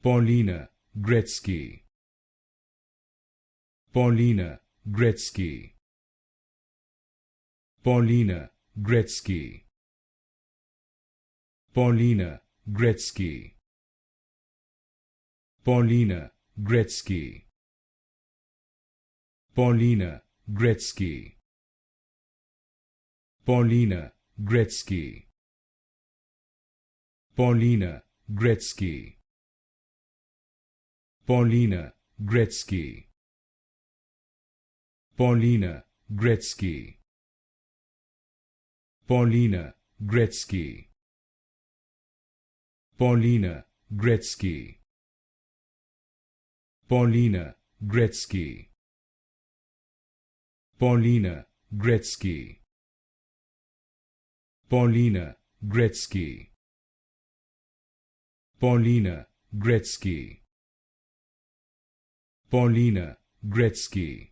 Paulina Gretzky, Paulina Gretzky, Paulina Gretzky, Paulina Gretzky, Paulina Gretzky, Paulina Gretzky, Paulina Gretzky, Paulina Gretzky, Paulina Gretzky, Paulina Gretzky, Paulina Gretzky, Paulina Gretzky, Paulina Gretzky, Paulina Gretzky, Paulina Gretzky, Paulina Gretzky, Paulina Gretzky,